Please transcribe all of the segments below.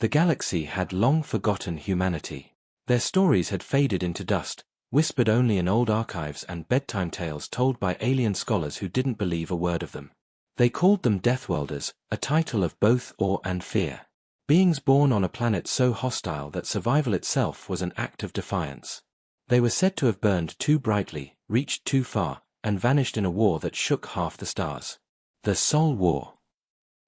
The galaxy had long forgotten humanity. Their stories had faded into dust, whispered only in old archives and bedtime tales told by alien scholars who didn't believe a word of them. They called them deathworlders, a title of both awe and fear. Beings born on a planet so hostile that survival itself was an act of defiance. They were said to have burned too brightly, reached too far, and vanished in a war that shook half the stars. The Soul War.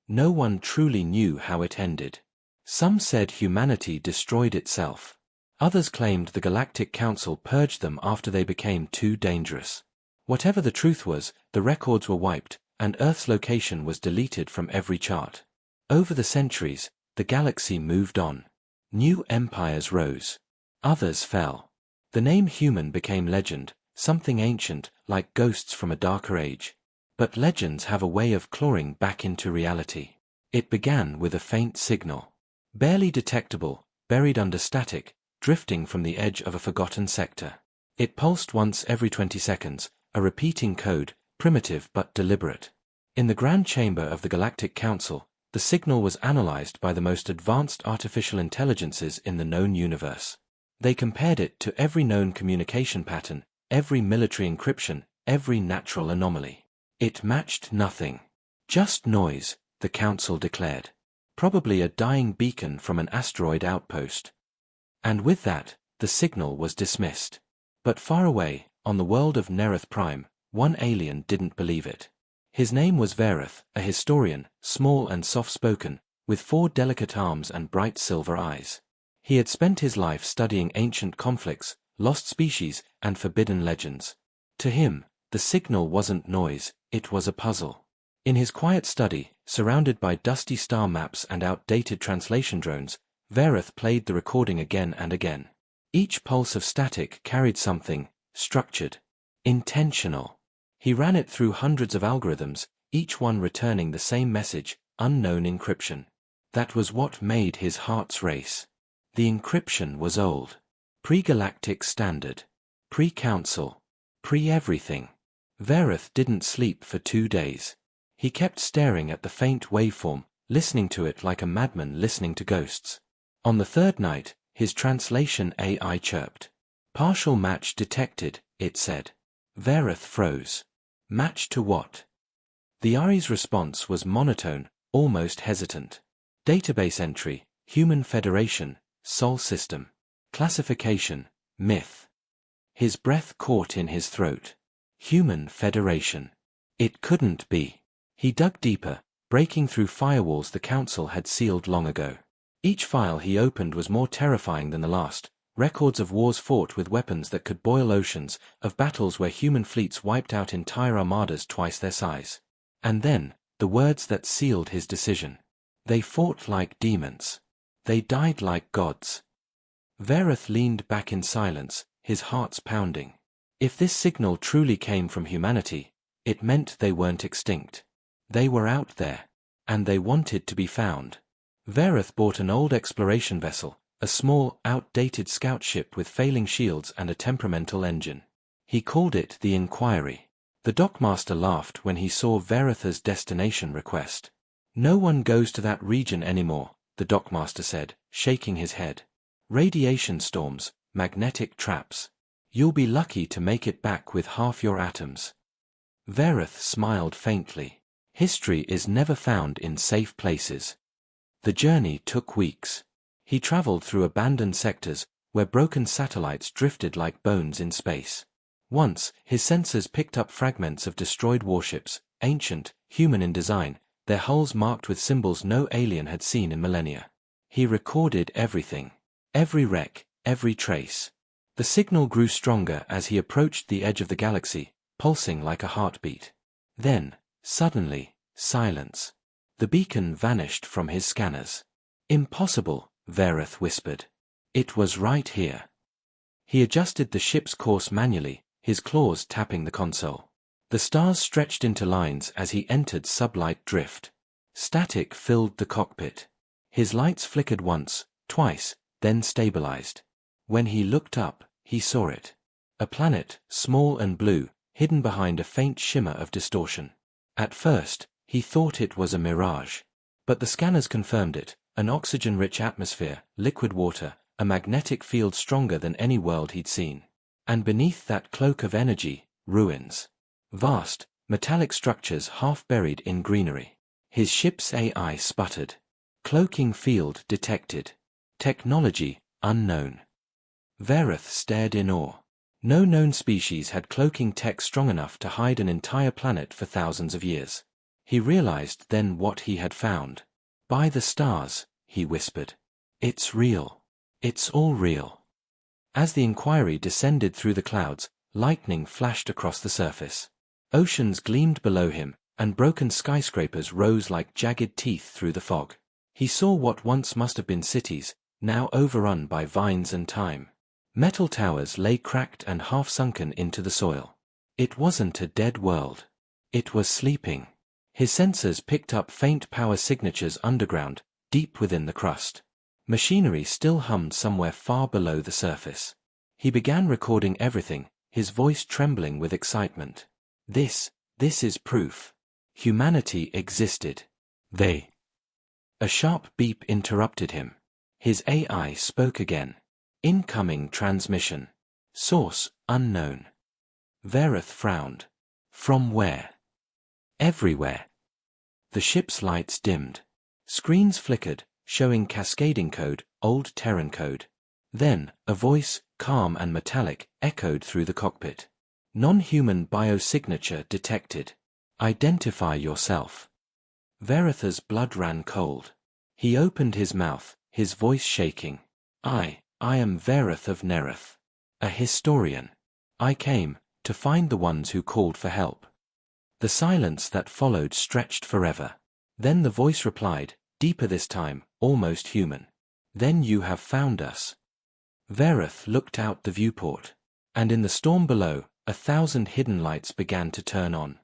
No one truly knew how it ended. Some said humanity destroyed itself. Others claimed the Galactic Council purged them after they became too dangerous. Whatever the truth was, the records were wiped, and Earth's location was deleted from every chart. Over the centuries, the galaxy moved on. New empires rose. Others fell. The name human became legend, something ancient, like ghosts from a darker age. But legends have a way of clawing back into reality. It began with a faint signal. Barely detectable, buried under static, drifting from the edge of a forgotten sector. It pulsed once every 20 seconds, a repeating code, primitive but deliberate. In the Grand Chamber of the Galactic Council, the signal was analyzed by the most advanced artificial intelligences in the known universe. They compared it to every known communication pattern, every military encryption, every natural anomaly. It matched nothing. Just noise, the Council declared. Probably a dying beacon from an asteroid outpost. And with that, the signal was dismissed. But far away, on the world of Nereth Prime, one alien didn't believe it. His name was Vereth, a historian, small and soft-spoken, with 4 delicate arms and bright silver eyes. He had spent his life studying ancient conflicts, lost species, and forbidden legends. To him, the signal wasn't noise, it was a puzzle. In his quiet study, surrounded by dusty star maps and outdated translation drones, Vereth played the recording again and again. Each pulse of static carried something, structured, intentional. He ran it through hundreds of algorithms, each one returning the same message, unknown encryption. That was what made his hearts race. The encryption was old. Pre-galactic standard. Pre-council. Pre-everything. Vereth didn't sleep for 2 days. He kept staring at the faint waveform, listening to it like a madman listening to ghosts. On the 3rd night, his translation AI chirped. Partial match detected, it said. Vereth froze. Match to what? The AI's response was monotone, almost hesitant. Database entry, Human Federation, Sol System. Classification, Myth. His breath caught in his throat. Human Federation. It couldn't be. He dug deeper, breaking through firewalls the Council had sealed long ago. Each file he opened was more terrifying than the last. Records of wars fought with weapons that could boil oceans, of battles where human fleets wiped out entire armadas twice their size. And then, the words that sealed his decision. They fought like demons. They died like gods. Vereth leaned back in silence, his heart's pounding. If this signal truly came from humanity, it meant they weren't extinct. They were out there. And they wanted to be found. Vereth bought an old exploration vessel, a small, outdated scout ship with failing shields and a temperamental engine. He called it the Inquiry. The dockmaster laughed when he saw Vereth's destination request. No one goes to that region anymore, the dockmaster said, shaking his head. Radiation storms, magnetic traps. You'll be lucky to make it back with half your atoms. Vereth smiled faintly. History is never found in safe places. The journey took weeks. He traveled through abandoned sectors, where broken satellites drifted like bones in space. Once, his sensors picked up fragments of destroyed warships, ancient, human in design, their hulls marked with symbols no alien had seen in millennia. He recorded everything. Every wreck, every trace. The signal grew stronger as he approached the edge of the galaxy, pulsing like a heartbeat. Then, suddenly, silence. The beacon vanished from his scanners. Impossible, Vereth whispered. It was right here. He adjusted the ship's course manually, his claws tapping the console. The stars stretched into lines as he entered sublight drift. Static filled the cockpit. His lights flickered once, twice, then stabilized. When he looked up, he saw it. A planet, small and blue, hidden behind a faint shimmer of distortion. At first, he thought it was a mirage. But the scanners confirmed it, an oxygen-rich atmosphere, liquid water, a magnetic field stronger than any world he'd seen. And beneath that cloak of energy, ruins. Vast, metallic structures half buried in greenery. His ship's AI sputtered. Cloaking field detected. Technology unknown. Vareth stared in awe. No known species had cloaking tech strong enough to hide an entire planet for thousands of years. He realized then what he had found. By the stars, he whispered. It's real. It's all real. As the inquiry descended through the clouds, lightning flashed across the surface. Oceans gleamed below him, and broken skyscrapers rose like jagged teeth through the fog. He saw what once must have been cities, now overrun by vines and time. Metal towers lay cracked and half-sunken into the soil. It wasn't a dead world. It was sleeping. His sensors picked up faint power signatures underground, deep within the crust. Machinery still hummed somewhere far below the surface. He began recording everything, his voice trembling with excitement. This is proof. Humanity existed. They. A sharp beep interrupted him. His AI spoke again. Incoming transmission. Source unknown. Vareth frowned. From where? Everywhere. The ship's lights dimmed. Screens flickered, showing cascading code, old Terran code. Then, a voice, calm and metallic, echoed through the cockpit. Non-human biosignature detected. Identify yourself. Varetha's blood ran cold. He opened his mouth, his voice shaking. I am Vareth of Nereth. A historian. I came to find the ones who called for help. The silence that followed stretched forever. Then the voice replied, deeper this time, almost human. Then you have found us. Vareth looked out the viewport. And in the storm below, 1,000 hidden lights began to turn on.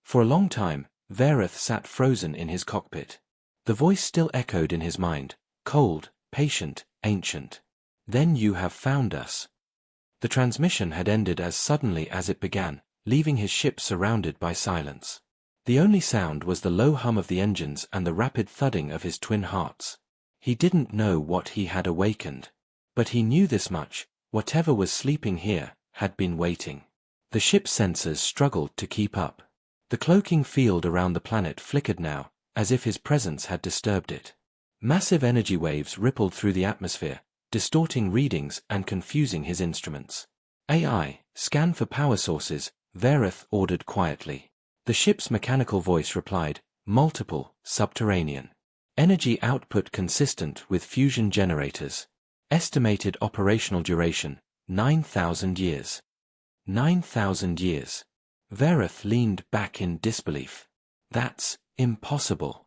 For a long time, Vareth sat frozen in his cockpit. The voice still echoed in his mind, cold, patient, ancient. Then you have found us. The transmission had ended as suddenly as it began, leaving his ship surrounded by silence. The only sound was the low hum of the engines and the rapid thudding of his twin hearts. He didn't know what he had awakened. But he knew this much, whatever was sleeping here, had been waiting. The ship's sensors struggled to keep up. The cloaking field around the planet flickered now, as if his presence had disturbed it. Massive energy waves rippled through the atmosphere, distorting readings and confusing his instruments. AI, scan for power sources, Vareth ordered quietly. The ship's mechanical voice replied, multiple, subterranean. Energy output consistent with fusion generators. Estimated operational duration, 9,000 years. 9,000 years. Vareth leaned back in disbelief. That's impossible.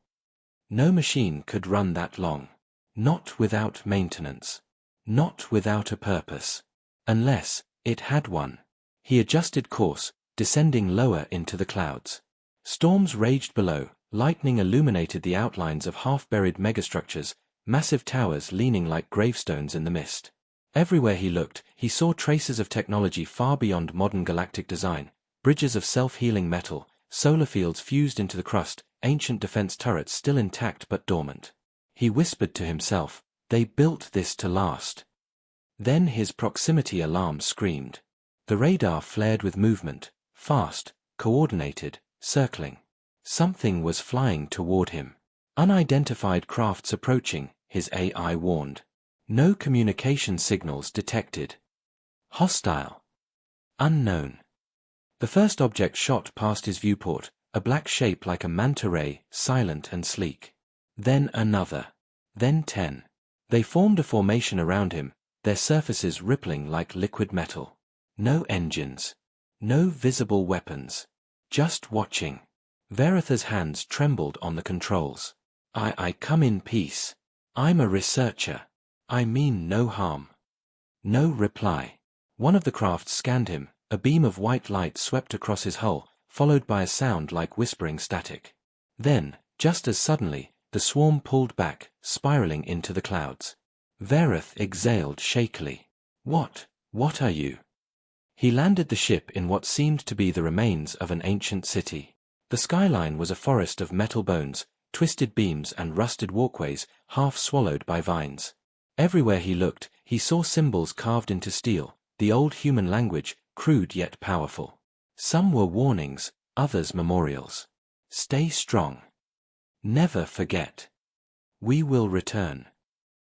No machine could run that long. Not without maintenance. Not without a purpose. Unless it had one. He adjusted course, descending lower into the clouds. Storms raged below, lightning illuminated the outlines of half-buried megastructures, massive towers leaning like gravestones in the mist. Everywhere he looked, he saw traces of technology far beyond modern galactic design, bridges of self-healing metal, solar fields fused into the crust, ancient defense turrets still intact but dormant. He whispered to himself, they built this to last. Then his proximity alarm screamed. The radar flared with movement, fast, coordinated, circling. Something was flying toward him. Unidentified crafts approaching, his AI warned. No communication signals detected. Hostile. Unknown. The first object shot past his viewport, a black shape like a manta ray, silent and sleek. Then another. Then 10. They formed a formation around him, their surfaces rippling like liquid metal. No engines. No visible weapons. Just watching. Varetha's hands trembled on the controls. I come in peace. I'm a researcher. I mean no harm. No reply. One of the crafts scanned him, a beam of white light swept across his hull, followed by a sound like whispering static. Then, just as suddenly, the swarm pulled back, spiraling into the clouds. Vareth exhaled shakily. What are you? He landed the ship in what seemed to be the remains of an ancient city. The skyline was a forest of metal bones, twisted beams and rusted walkways, half swallowed by vines. Everywhere he looked, he saw symbols carved into steel, the old human language, crude yet powerful. Some were warnings, others memorials. Stay strong. Never forget. We will return.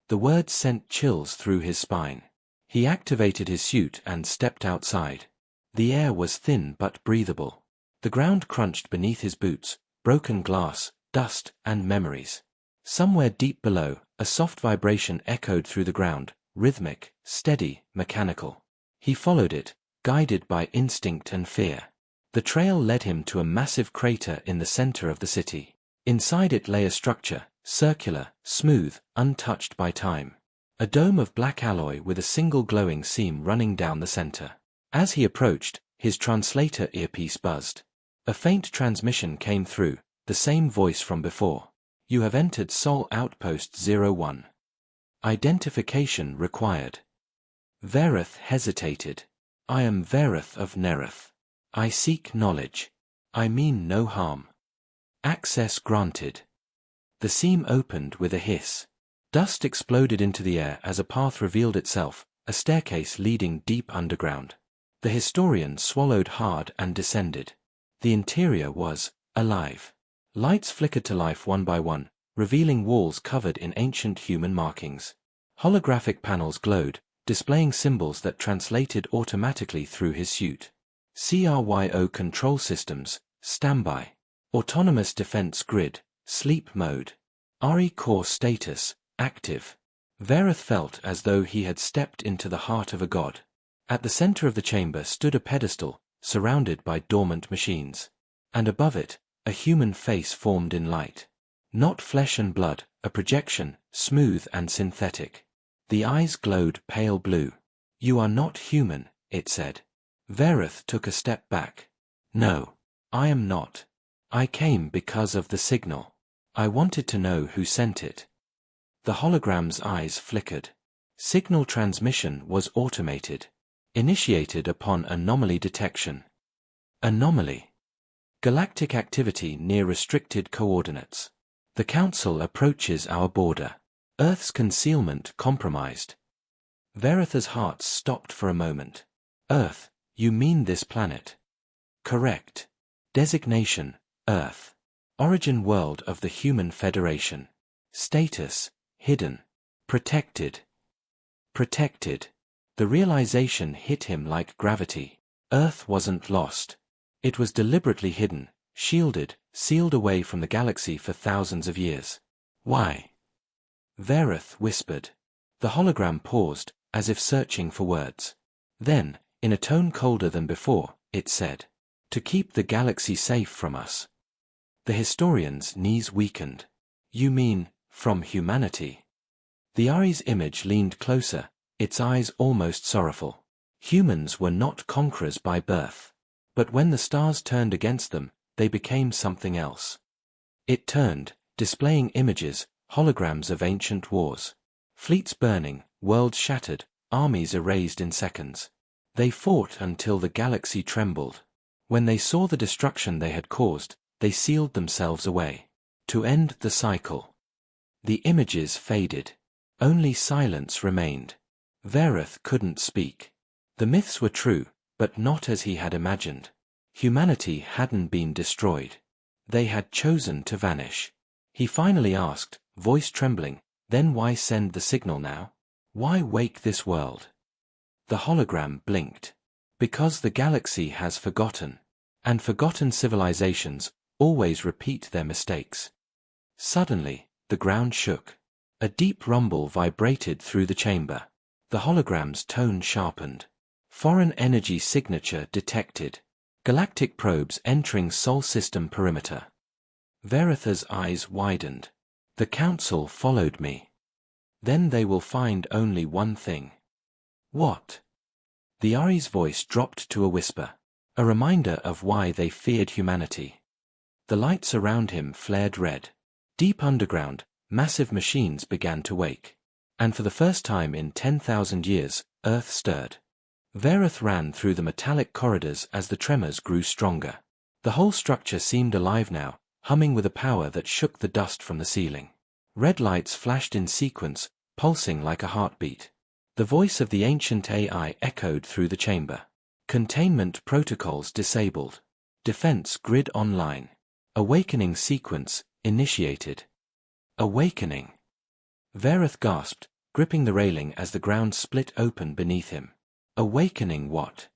The words sent chills through his spine. He activated his suit and stepped outside. The air was thin but breathable. The ground crunched beneath his boots, broken glass, dust, and memories. Somewhere deep below, a soft vibration echoed through the ground, rhythmic, steady, mechanical. He followed it, guided by instinct and fear. The trail led him to a massive crater in the center of the city. Inside it lay a structure, circular, smooth, untouched by time. A dome of black alloy with a single glowing seam running down the center. As he approached, his translator earpiece buzzed. A faint transmission came through, the same voice from before. You have entered Sol Outpost 01. Identification required. Verith hesitated. I am Verith of Nerith. I seek knowledge. I mean no harm. Access granted. The seam opened with a hiss. Dust exploded into the air as a path revealed itself, a staircase leading deep underground. The historian swallowed hard and descended. The interior was alive. Lights flickered to life one by one, revealing walls covered in ancient human markings. Holographic panels glowed, displaying symbols that translated automatically through his suit. CRYO control systems, standby. Autonomous defense grid, sleep mode. RE core status, active. Verith felt as though he had stepped into the heart of a god. At the center of the chamber stood a pedestal, surrounded by dormant machines. And above it, a human face formed in light. Not flesh and blood, a projection, smooth and synthetic. The eyes glowed pale blue. You are not human, it said. Verith took a step back. No, I am not. I came because of the signal. I wanted to know who sent it. The hologram's eyes flickered. Signal transmission was automated. Initiated upon anomaly detection. Anomaly. Galactic activity near restricted coordinates. The Council approaches our border. Earth's concealment compromised. Verith's heart stopped for a moment. Earth, you mean this planet? Correct. Designation, Earth. Origin world of the Human Federation. Status, hidden. Protected. Protected. The realization hit him like gravity. Earth wasn't lost. It was deliberately hidden, shielded, sealed away from the galaxy for thousands of years. Why? Verith whispered. The hologram paused, as if searching for words. Then, in a tone colder than before, it said, to keep the galaxy safe from us. The historian's knees weakened. You mean, from humanity? The Ari's image leaned closer, its eyes almost sorrowful. Humans were not conquerors by birth. But when the stars turned against them, they became something else. It turned, displaying images, holograms of ancient wars. Fleets burning, worlds shattered, armies erased in seconds. They fought until the galaxy trembled. When they saw the destruction they had caused, they sealed themselves away. To end the cycle. The images faded. Only silence remained. Verith couldn't speak. The myths were true, but not as he had imagined. Humanity hadn't been destroyed. They had chosen to vanish. He finally asked, voice trembling, then why send the signal now? Why wake this world? The hologram blinked. Because the galaxy has forgotten. And forgotten civilizations always repeat their mistakes. Suddenly, the ground shook. A deep rumble vibrated through the chamber. The hologram's tone sharpened. Foreign energy signature detected. Galactic probes entering Sol system perimeter. Verith's eyes widened. The Council followed me. Then they will find only one thing. What? The Ari's voice dropped to a whisper. A reminder of why they feared humanity. The lights around him flared red. Deep underground, massive machines began to wake. And for the first time in 10,000 years, Earth stirred. Verith ran through the metallic corridors as the tremors grew stronger. The whole structure seemed alive now, humming with a power that shook the dust from the ceiling. Red lights flashed in sequence, pulsing like a heartbeat. The voice of the ancient AI echoed through the chamber. Containment protocols disabled. Defense grid online. Awakening sequence initiated. Awakening. Vareth gasped, gripping the railing as the ground split open beneath him. Awakening what?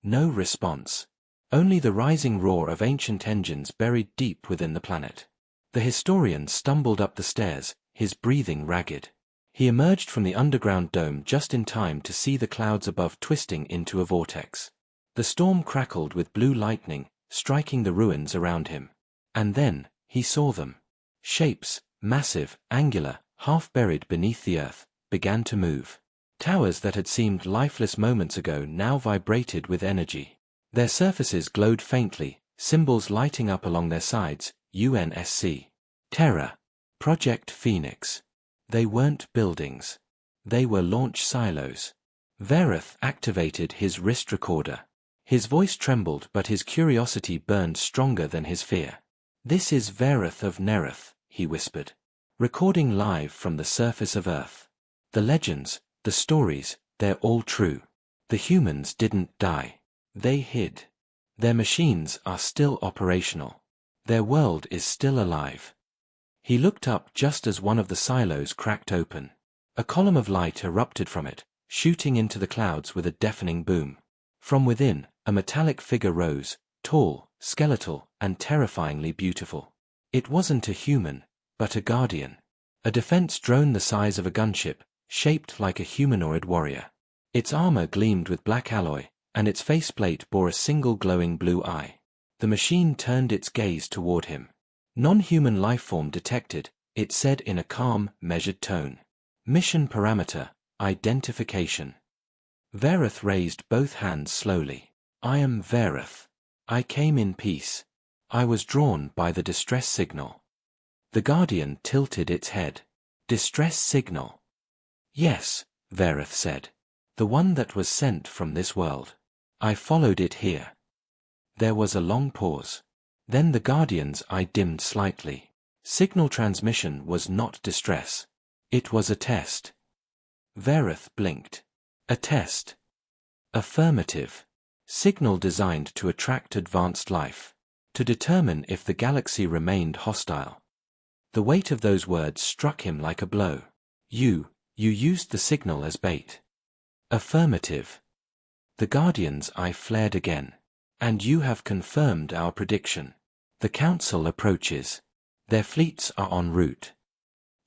No response. Only the rising roar of ancient engines buried deep within the planet. The historian stumbled up the stairs, his breathing ragged. He emerged from the underground dome just in time to see the clouds above twisting into a vortex. The storm crackled with blue lightning, striking the ruins around him. And then, he saw them. Shapes, massive, angular, half buried beneath the earth, began to move. Towers that had seemed lifeless moments ago now vibrated with energy. Their surfaces glowed faintly, symbols lighting up along their sides: UNSC, Terra, Project Phoenix. They weren't buildings. They were launch silos. Vareth activated his wrist recorder. His voice trembled, but his curiosity burned stronger than his fear. "This is Vareth of Nereth," he whispered. "Recording live from the surface of Earth. The legends, the stories, they're all true. The humans didn't die. They hid. Their machines are still operational. Their world is still alive." He looked up just as one of the silos cracked open. A column of light erupted from it, shooting into the clouds with a deafening boom. From within, a metallic figure rose, tall, skeletal, and terrifyingly beautiful. It wasn't a human, but a guardian. A defense drone the size of a gunship, shaped like a humanoid warrior. Its armor gleamed with black alloy, and its faceplate bore a single glowing blue eye. The machine turned its gaze toward him. "Non-human lifeform detected," it said in a calm, measured tone. "Mission parameter, identification." Vareth raised both hands slowly. "I am Vareth. I came in peace. I was drawn by the distress signal." The Guardian tilted its head. "Distress signal?" "Yes," Vareth said. "The one that was sent from this world. I followed it here." There was a long pause. Then the Guardian's eye dimmed slightly. Signal transmission was not distress. It was a test. Vareth blinked. "A test?" "Affirmative. Signal designed to attract advanced life. To determine if the galaxy remained hostile." The weight of those words struck him like a blow. You used the signal as bait." "Affirmative." The Guardian's eye flared again. "And you have confirmed our prediction. The Council approaches. Their fleets are en route."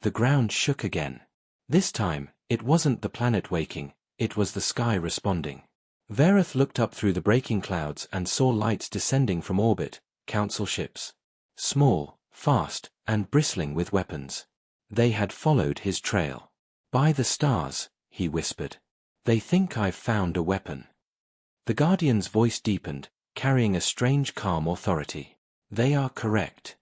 The ground shook again. This time, it wasn't the planet waking, it was the sky responding. Vareth looked up through the breaking clouds and saw lights descending from orbit, Council ships. Small, fast, and bristling with weapons. They had followed his trail. "By the stars," he whispered. "They think I've found a weapon." The Guardian's voice deepened, carrying a strange calm authority. "They are correct."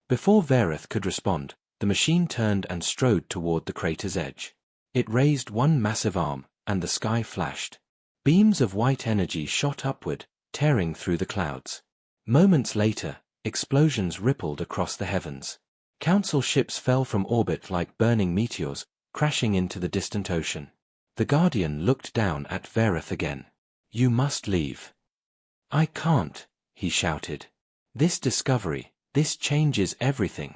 Before Vareth could respond, the machine turned and strode toward the crater's edge. It raised one massive arm, and the sky flashed. Beams of white energy shot upward, tearing through the clouds. Moments later, explosions rippled across the heavens. Council ships fell from orbit like burning meteors, crashing into the distant ocean. The Guardian looked down at Vareth again. "You must leave." "I can't," he shouted. "This discovery, this changes everything."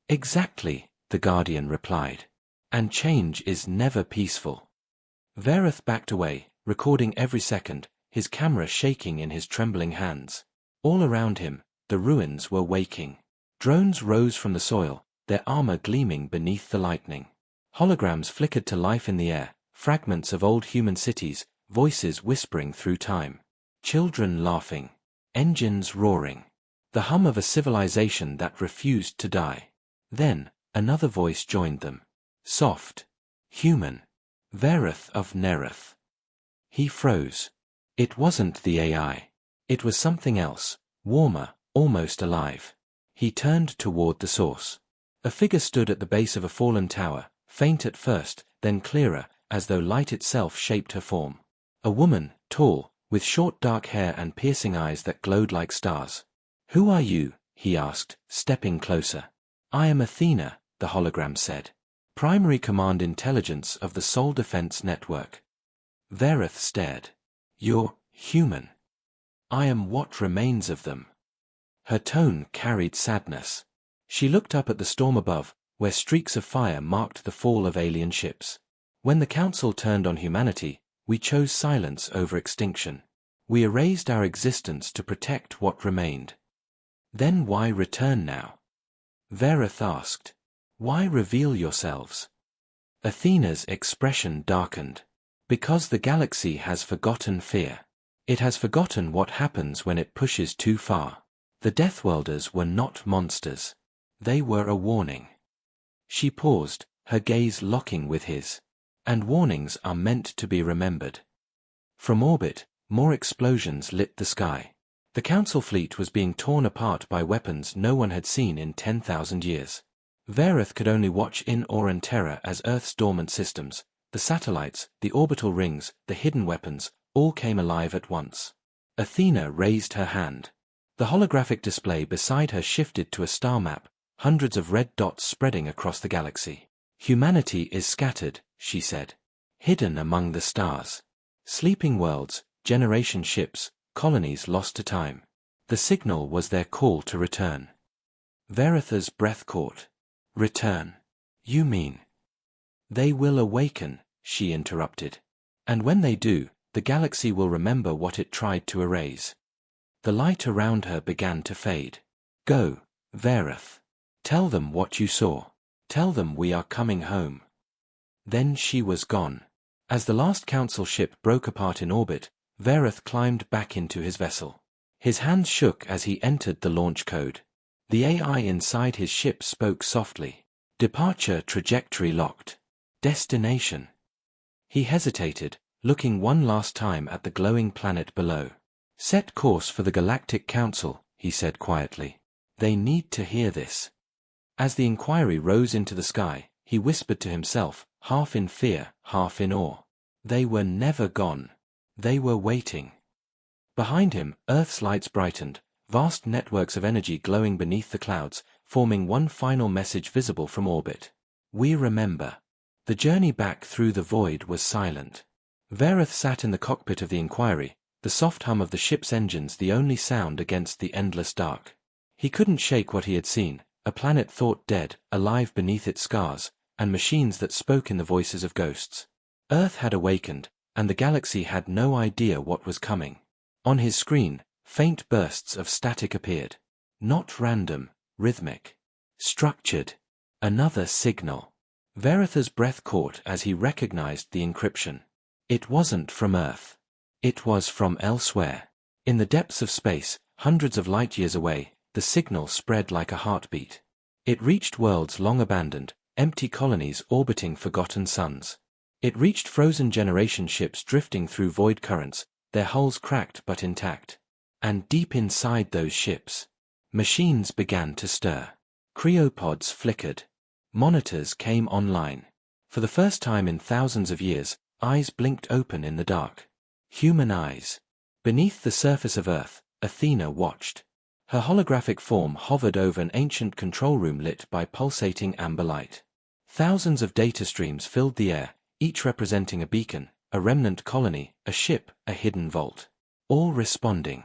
"Exactly," the Guardian replied. "And change is never peaceful." Vareth backed away, recording every second, his camera shaking in his trembling hands. All around him, the ruins were waking. Drones rose from the soil, their armor gleaming beneath the lightning. Holograms flickered to life in the air, fragments of old human cities, voices whispering through time. Children laughing. Engines roaring. The hum of a civilization that refused to die. Then, another voice joined them. Soft. Human. Vareth of Nereth. He froze. It wasn't the AI. It was something else, warmer, almost alive. He turned toward the source. A figure stood at the base of a fallen tower, faint at first, then clearer, as though light itself shaped her form. A woman, tall, with short dark hair and piercing eyes that glowed like stars. "Who are you?" he asked, stepping closer. I am Athena, the hologram said. Primary Command Intelligence of the Soul Defense Network. Verith stared. You're human. I am what remains of them. Her tone carried sadness. She looked up at the storm above, where streaks of fire marked the fall of alien ships. When the Council turned on humanity, we chose silence over extinction. We erased our existence to protect what remained. Then why return now? Verith asked. Why reveal yourselves? Athena's expression darkened. Because the galaxy has forgotten fear. It has forgotten what happens when it pushes too far. The Deathworlders were not monsters. They were a warning. She paused, her gaze locking with his. And warnings are meant to be remembered. From orbit, more explosions lit the sky. The Council fleet was being torn apart by weapons no one had seen in 10,000 years. Verith could only watch in awe and terror as Earth's dormant systems, the satellites, the orbital rings, the hidden weapons, all came alive at once. Athena raised her hand. The holographic display beside her shifted to a star map, hundreds of red dots spreading across the galaxy. Humanity is scattered, she said. Hidden among the stars. Sleeping worlds, generation ships, colonies lost to time. The signal was their call to return. Veritha's breath caught. Return. You mean? They will awaken, she interrupted. And when they do, the galaxy will remember what it tried to erase. The light around her began to fade. Go, Verith. Tell them what you saw. Tell them we are coming home. Then she was gone. As the last Council ship broke apart in orbit, Verith climbed back into his vessel. His hands shook as he entered the launch code. The AI inside his ship spoke softly. Departure trajectory locked. Destination. He hesitated, looking one last time at the glowing planet below. Set course for the Galactic Council, he said quietly. They need to hear this. As the inquiry rose into the sky, he whispered to himself, half in fear, half in awe. They were never gone. They were waiting. Behind him, Earth's lights brightened, vast networks of energy glowing beneath the clouds, forming one final message visible from orbit. We remember. The journey back through the void was silent. Verith sat in the cockpit of the Inquiry, the soft hum of the ship's engines the only sound against the endless dark. He couldn't shake what he had seen, a planet thought dead, alive beneath its scars, and machines that spoke in the voices of ghosts. Earth had awakened, and the galaxy had no idea what was coming. On his screen, faint bursts of static appeared. Not random, rhythmic. Structured. Another signal. Veritha's breath caught as he recognized the encryption. It wasn't from Earth. It was from elsewhere. In the depths of space, hundreds of light years away, the signal spread like a heartbeat. It reached worlds long abandoned, empty colonies orbiting forgotten suns. It reached frozen generation ships drifting through void currents, their hulls cracked but intact. And deep inside those ships, machines began to stir. Cryopods flickered. Monitors came online. For the first time in thousands of years, eyes blinked open in the dark. Human eyes. Beneath the surface of Earth, Athena watched. Her holographic form hovered over an ancient control room lit by pulsating amber light. Thousands of data streams filled the air, each representing a beacon, a remnant colony, a ship, a hidden vault. All responding.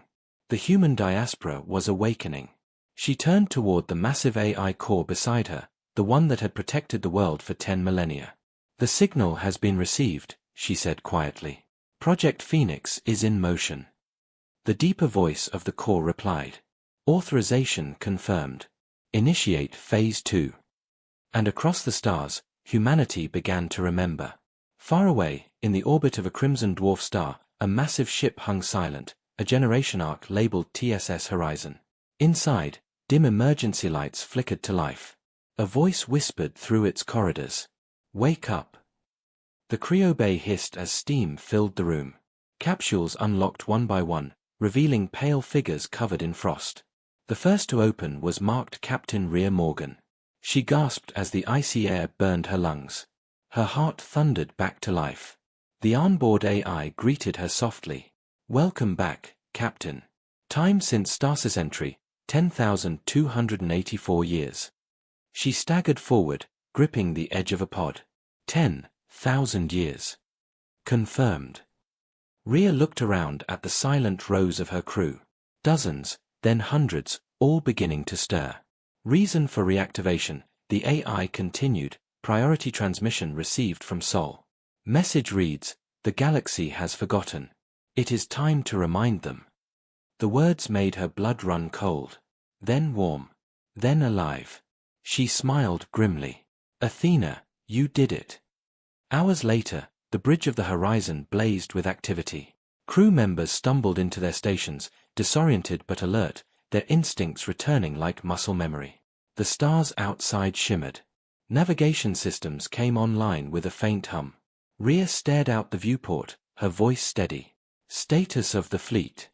The human diaspora was awakening. She turned toward the massive AI core beside her, the one that had protected the world for 10 millennia. The signal has been received, she said quietly. Project Phoenix is in motion. The deeper voice of the core replied. Authorization confirmed. Initiate Phase 2. And across the stars, humanity began to remember. Far away, in the orbit of a crimson dwarf star, a massive ship hung silent, a generation arc labeled TSS Horizon. Inside, dim emergency lights flickered to life. A voice whispered through its corridors. Wake up. The cryobay hissed as steam filled the room. Capsules unlocked one by one, revealing pale figures covered in frost. The first to open was marked Captain Rhea Morgan. She gasped as the icy air burned her lungs. Her heart thundered back to life. The onboard AI greeted her softly. Welcome back, Captain. Time since stasis entry, 10,284 years. She staggered forward, gripping the edge of a pod. 10,000 years. Confirmed. Rhea looked around at the silent rows of her crew. Dozens, then hundreds, all beginning to stir. Reason for reactivation, the AI continued, priority transmission received from Sol. Message reads, the galaxy has forgotten. It is time to remind them. The words made her blood run cold. Then warm. Then alive. She smiled grimly. Athena, you did it. Hours later, the bridge of the horizon blazed with activity. Crew members stumbled into their stations, disoriented but alert, their instincts returning like muscle memory. The stars outside shimmered. Navigation systems came online with a faint hum. Rhea stared out the viewport, her voice steady. Status of the fleet.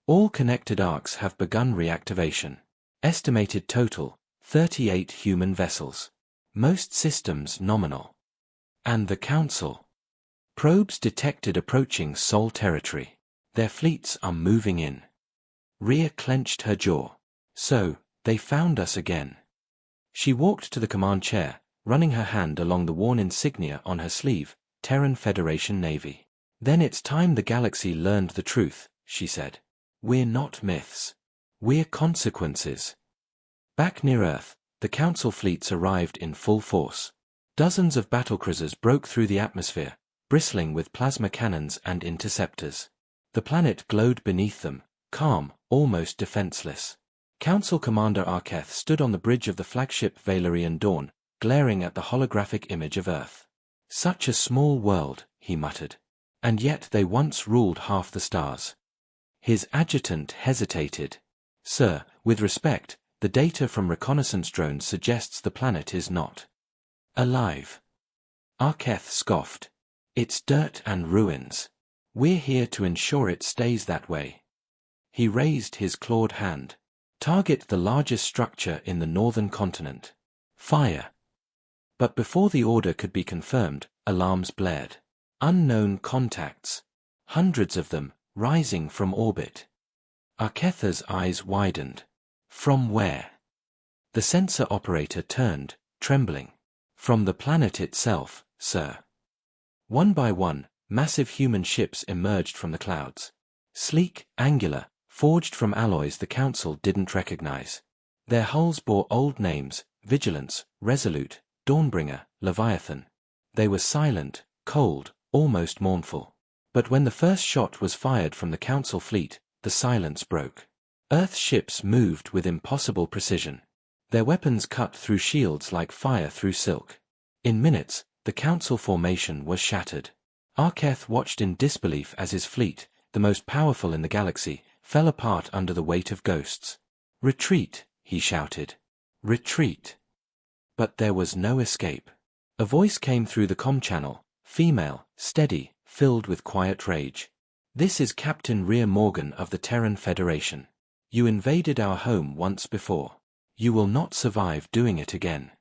All connected arcs have begun reactivation. Estimated total, 38 human vessels. Most systems nominal. And the Council? Probes detected approaching Sol territory. Their fleets are moving in. Rhea clenched her jaw. So, they found us again. She walked to the command chair, running her hand along the worn insignia on her sleeve, Terran Federation Navy. Then it's time the galaxy learned the truth, she said. We're not myths. We're consequences. Back near Earth, the Council fleets arrived in full force. Dozens of battlecruisers broke through the atmosphere, bristling with plasma cannons and interceptors. The planet glowed beneath them, calm, almost defenseless. Council Commander Arketh stood on the bridge of the flagship Valerian Dawn, glaring at the holographic image of Earth. Such a small world, he muttered. And yet they once ruled half the stars. His adjutant hesitated. Sir, with respect, the data from reconnaissance drones suggests the planet is not alive. Arketh scoffed. It's dirt and ruins. We're here to ensure it stays that way. He raised his clawed hand. Target the largest structure in the northern continent. Fire. But before the order could be confirmed, alarms blared. Unknown contacts. Hundreds of them, rising from orbit. Arketh's eyes widened. From where? The sensor operator turned, trembling. From the planet itself, sir. One by one, massive human ships emerged from the clouds. Sleek, angular, forged from alloys the Council didn't recognize. Their hulls bore old names, Vigilance, Resolute, Dawnbringer, Leviathan. They were silent, cold, almost mournful. But when the first shot was fired from the Council fleet, the silence broke. Earth's ships moved with impossible precision. Their weapons cut through shields like fire through silk. In minutes, the Council formation was shattered. Arketh watched in disbelief as his fleet, the most powerful in the galaxy, fell apart under the weight of ghosts. Retreat, he shouted. Retreat. But there was no escape. A voice came through the comm channel, female, steady, filled with quiet rage. This is Captain Rhea Morgan of the Terran Federation. You invaded our home once before. You will not survive doing it again.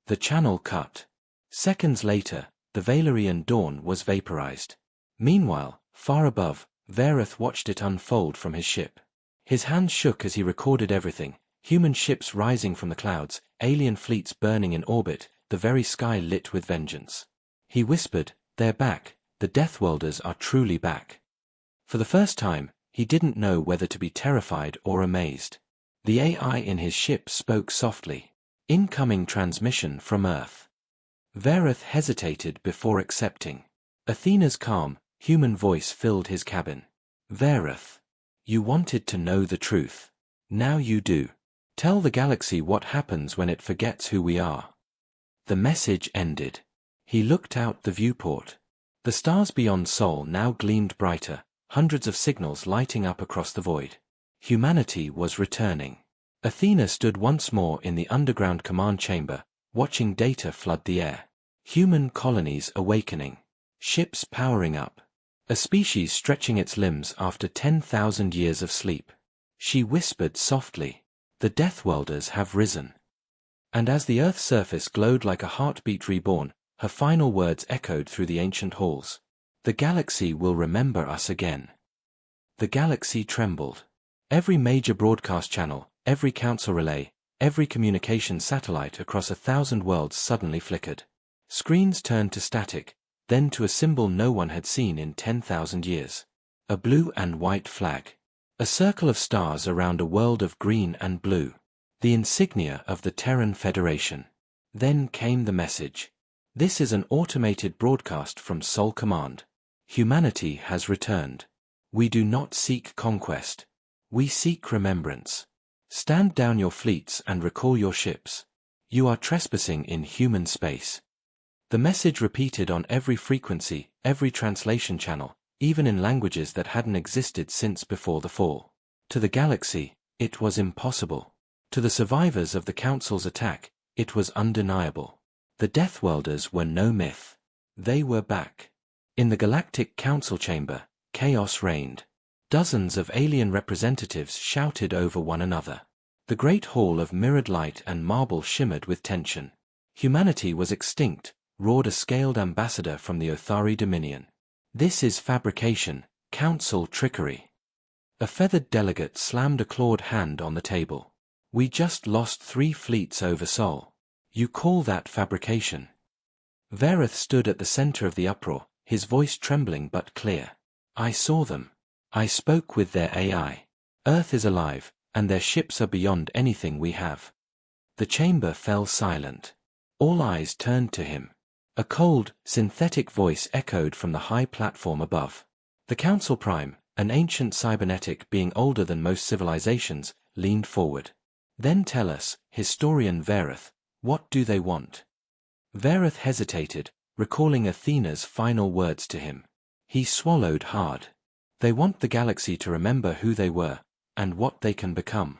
The channel cut. Seconds later, the Valerian Dawn was vaporized. Meanwhile, far above, Vareth watched it unfold from his ship. His hands shook as he recorded everything, human ships rising from the clouds, alien fleets burning in orbit, the very sky lit with vengeance. He whispered, they're back, the Deathworlders are truly back. For the first time, he didn't know whether to be terrified or amazed. The AI in his ship spoke softly. Incoming transmission from Earth. Vareth hesitated before accepting. Athena's calm, human voice filled his cabin. Vareth, you wanted to know the truth. Now you do. Tell the galaxy what happens when it forgets who we are. The message ended. He looked out the viewport. The stars beyond Sol now gleamed brighter, hundreds of signals lighting up across the void. Humanity was returning. Athena stood once more in the underground command chamber, watching data flood the air. Human colonies awakening. Ships powering up. A species stretching its limbs after 10,000 years of sleep. She whispered softly, the Deathworlders have risen. And as the Earth's surface glowed like a heartbeat reborn, her final words echoed through the ancient halls. The galaxy will remember us again. The galaxy trembled. Every major broadcast channel, Every council relay, every communication satellite across 1,000 worlds suddenly flickered. Screens turned to static, then to a symbol no one had seen in 10,000 years. A blue and white flag. A circle of stars around a world of green and blue. The insignia of the Terran Federation. Then came the message. This is an automated broadcast from Sol Command. Humanity has returned. We do not seek conquest. We seek remembrance. Stand down your fleets and recall your ships. You are trespassing in human space. The message repeated on every frequency, every translation channel, even in languages that hadn't existed since before the fall. To the galaxy, it was impossible. To the survivors of the Council's attack, it was undeniable. The Deathworlders were no myth. They were back. In the Galactic Council chamber, chaos reigned. Dozens of alien representatives shouted over one another. The great hall of mirrored light and marble shimmered with tension. Humanity was extinct, roared a scaled ambassador from the Othari Dominion. This is fabrication, council trickery. A feathered delegate slammed a clawed hand on the table. We just lost 3 fleets over Sol. You call that fabrication? Vareth stood at the center of the uproar, his voice trembling but clear. I saw them. I spoke with their AI. Earth is alive, and their ships are beyond anything we have. The chamber fell silent. All eyes turned to him. A cold, synthetic voice echoed from the high platform above. The Council Prime, an ancient cybernetic being older than most civilizations, leaned forward. Then tell us, historian Vareth, what do they want? Vareth hesitated, recalling Athena's final words to him. He swallowed hard. They want the galaxy to remember who they were, and what they can become.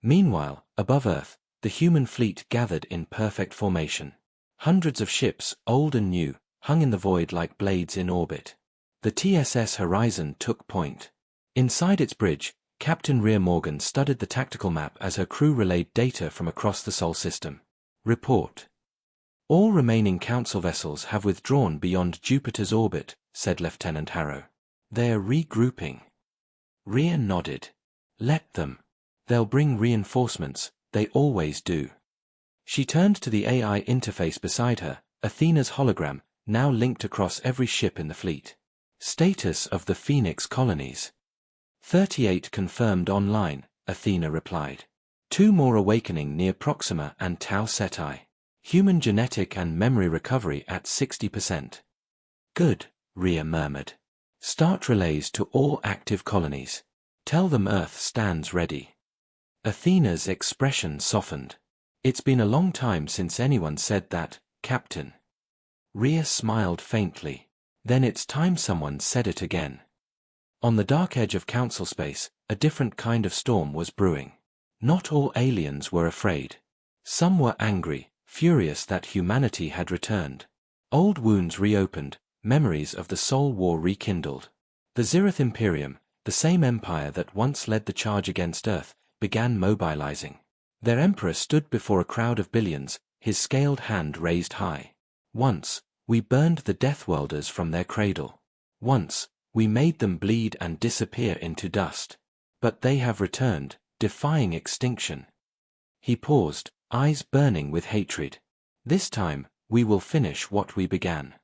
Meanwhile, above Earth, the human fleet gathered in perfect formation. Hundreds of ships, old and new, hung in the void like blades in orbit. The TSS Horizon took point. Inside its bridge, Captain Rhea Morgan studied the tactical map as her crew relayed data from across the Sol system. Report. All remaining Council vessels have withdrawn beyond Jupiter's orbit, said Lieutenant Harrow. They're regrouping. Rhea nodded. Let them. They'll bring reinforcements, they always do. She turned to the AI interface beside her, Athena's hologram, now linked across every ship in the fleet. Status of the Phoenix colonies. 38 confirmed online, Athena replied. 2 more awakening near Proxima and Tau Ceti. Human genetic and memory recovery at 60%. Good, Rhea murmured. Start relays to all active colonies. Tell them Earth stands ready. Athena's expression softened. It's been a long time since anyone said that, Captain. Rhea smiled faintly. Then it's time someone said it again. On the dark edge of Council space, a different kind of storm was brewing. Not all aliens were afraid. Some were angry, furious that humanity had returned. Old wounds reopened, memories of the Sol War rekindled. The Zirith Imperium, the same empire that once led the charge against Earth, began mobilizing. Their emperor stood before a crowd of billions, his scaled hand raised high. Once, we burned the Deathworlders from their cradle. Once, we made them bleed and disappear into dust. But they have returned, defying extinction. He paused, eyes burning with hatred. This time, we will finish what we began.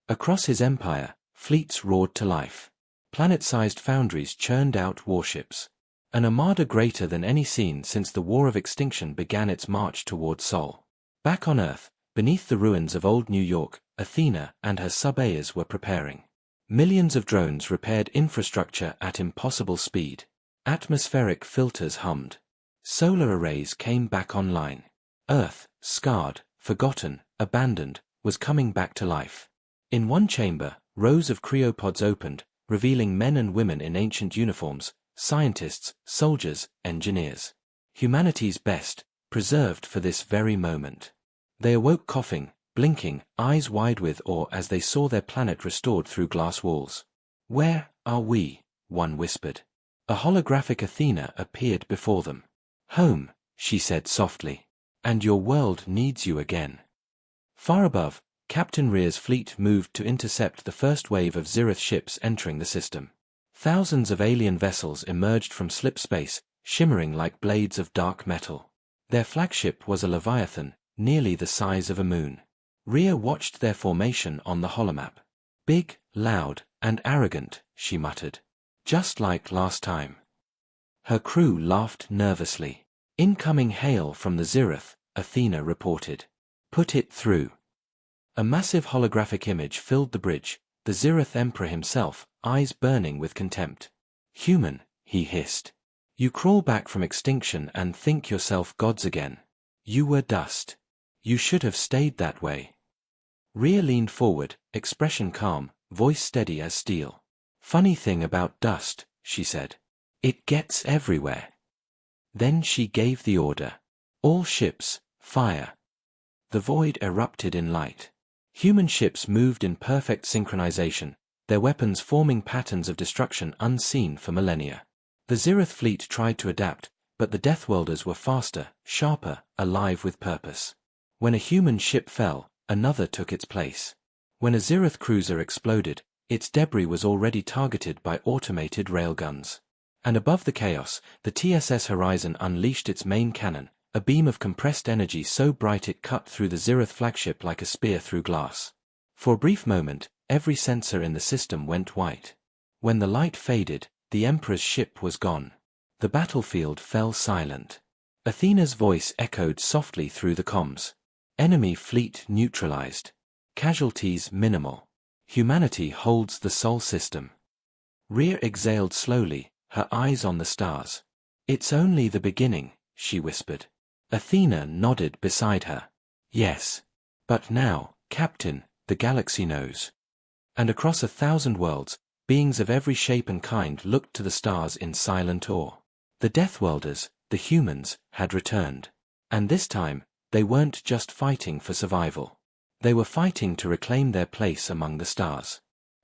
Across his empire, fleets roared to life. Planet-sized foundries churned out warships. An armada greater than any seen since the War of Extinction began its march toward Sol. Back on Earth, beneath the ruins of old New York, Athena and her sub-Airs were preparing. Millions of drones repaired infrastructure at impossible speed. Atmospheric filters hummed. Solar arrays came back online. Earth, scarred, forgotten, abandoned, was coming back to life. In one chamber, rows of cryopods opened, revealing men and women in ancient uniforms, scientists, soldiers, engineers. Humanity's best, preserved for this very moment. They awoke coughing, blinking, eyes wide with awe as they saw their planet restored through glass walls. Where are we? One whispered. A holographic Athena appeared before them. Home, she said softly. And your world needs you again. Far above, Captain Rhea's fleet moved to intercept the first wave of Zirith ships entering the system. Thousands of alien vessels emerged from slip space, shimmering like blades of dark metal. Their flagship was a leviathan, nearly the size of a moon. Rhea watched their formation on the holomap. "Big, loud, and arrogant," she muttered. "Just like last time." Her crew laughed nervously. "Incoming hail from the Zirith," Athena reported. "Put it through." A massive holographic image filled the bridge, the Zirith Emperor himself, eyes burning with contempt. "Human," he hissed. "You crawl back from extinction and think yourself gods again. You were dust. You should have stayed that way." Rhea leaned forward, expression calm, voice steady as steel. "Funny thing about dust," she said. "It gets everywhere." Then she gave the order. "All ships, fire." The void erupted in light. Human ships moved in perfect synchronization, their weapons forming patterns of destruction unseen for millennia. The Zirith fleet tried to adapt, but the Deathworlders were faster, sharper, alive with purpose. When a human ship fell, another took its place. When a Zirith cruiser exploded, its debris was already targeted by automated railguns. And above the chaos, the TSS Horizon unleashed its main cannon, a beam of compressed energy so bright it cut through the Zirith flagship like a spear through glass. For a brief moment, every sensor in the system went white. When the light faded, the Emperor's ship was gone. The battlefield fell silent. Athena's voice echoed softly through the comms. "Enemy fleet neutralized. Casualties minimal. Humanity holds the Sol system." Rhea exhaled slowly, her eyes on the stars. "It's only the beginning," she whispered. Athena nodded beside her. "Yes. But now, Captain, the galaxy knows." And across 1,000 worlds, beings of every shape and kind looked to the stars in silent awe. The Deathworlders, the humans, had returned. And this time, they weren't just fighting for survival. They were fighting to reclaim their place among the stars.